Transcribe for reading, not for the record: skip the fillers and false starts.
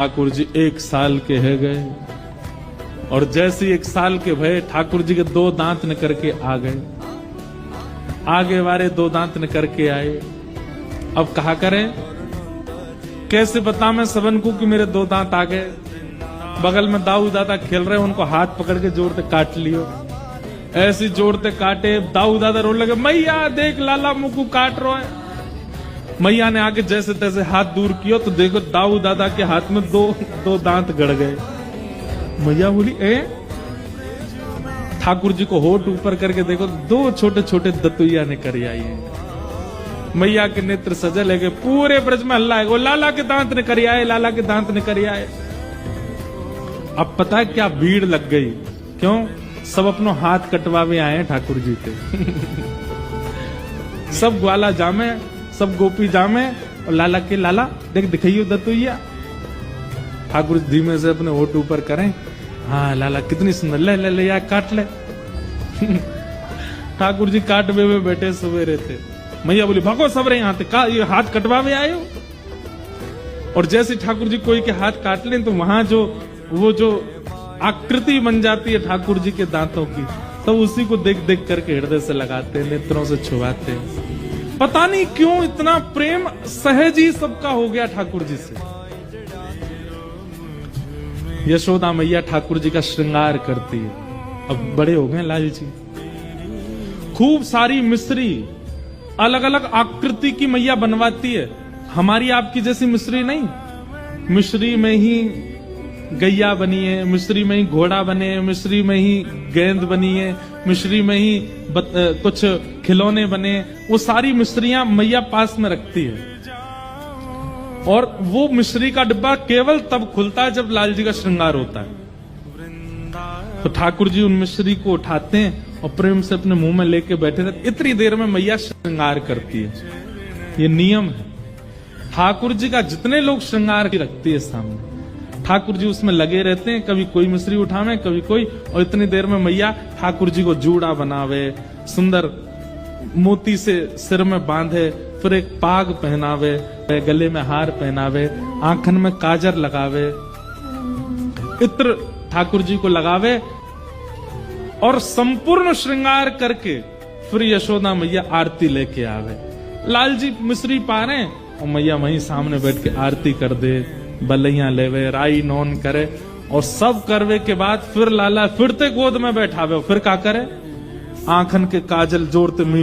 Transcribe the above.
ठाकुर जी 1 साल के है गए और जैसे 1 साल के भय ठाकुर जी के 2 दांत निकर के आ गए। आगे वाले 2 दांत निकर के आए। अब कहा करें, कैसे बता मैं सबन को कि मेरे 2 दांत आ गए। बगल में दाऊ दादा खेल रहे, उनको हाथ पकड़ के जोड़ते काट लियो। ऐसे जोड़ते काटे, दाऊ दादा रोने लगे, मैया देख लाला मुकू काट रहा है। मैया ने आगे जैसे तैसे हाथ दूर किया तो देखो दाऊ दादा के हाथ में 2 दांत गड़ गए। मैया बोली, ठाकुर जी को होठ ऊपर करके देखो 2 छोटे छोटे दतुइया ने कर आई है। मैया के नेत्र सजल है, पूरे ब्रज में हल्ला है, वो लाला के दांत ने कर आए, लाला के दांत ने कर आए। अब पता है क्या भीड़ लग गई, क्यों? सब अपनो हाथ कटवावे आए हैं ठाकुर जी के। सब ग्वाला जामे, सब गोपी जामे, और लाला के लाला देख दिखाइयो दतुइया। ठाकुर जी धीमे से अपने होठ ऊपर करें, हाँ लाला कितनी सुंदर, ले ले ले यार काट ले। ठाकुर जी काटवे हुए बैठे सवेरे थे। मैया बोली, भागो सब रहे यहाँ का ये हाथ कटवावे आए हो। और जैसे ठाकुर जी कोई के हाथ काट लें तो वहां वो जो आकृति बन जाती है ठाकुर जी के दांतों की, तो उसी को देख देख करके हृदय से लगाते, नेत्रों से छुआते। पता नहीं क्यों इतना प्रेम सहज ही सबका हो गया ठाकुर जी से। यशोदा मैया ठाकुर जी का श्रृंगार करती है। अब बड़े हो गए लाल जी, खूब सारी मिश्री अलग अलग आकृति की मैया बनवाती है। हमारी आपकी जैसी मिश्री नहीं, मिश्री में ही गैया बनी है, मिश्री में ही घोड़ा बने, मिश्री में ही गेंद बनी है, मिश्री में ही कुछ खिलौने बने। वो सारी मिश्रियां मैया पास में रखती है। और वो मिश्री का डिब्बा केवल तब खुलता है जब लाल जी का श्रृंगार होता है। तो ठाकुर जी उन मिश्री को उठाते हैं और प्रेम से अपने मुंह में लेके बैठे रहते। इतनी देर में मैया श्रृंगार करती है। ये नियम है। ठाकुर जी का जितने लोग श्रृंगार रखती है सामने, ठाकुर जी उसमें लगे रहते हैं। कभी कोई मिश्री उठावे, कभी कोई, और इतनी देर में मैया ठाकुर जी को जूड़ा बनावे, सुंदर मोती से सिर में बांधे, फिर एक पाग पहनावे, गले में हार पहनावे, आंखन में काजर लगावे, इत्र ठाकुर जी को लगावे, और संपूर्ण श्रृंगार करके फिर यशोदा मैया आरती लेके आवे। लाल जी मिश्री पा रहे और मैया वहीं सामने बैठ के आरती कर दे, बलैया लेवे, राई नौन करे, और सब करवे के बाद फिर लाला फिरते गोद में बैठावे। फिर क्या करे, आंखन के काजल जोड़ते मीट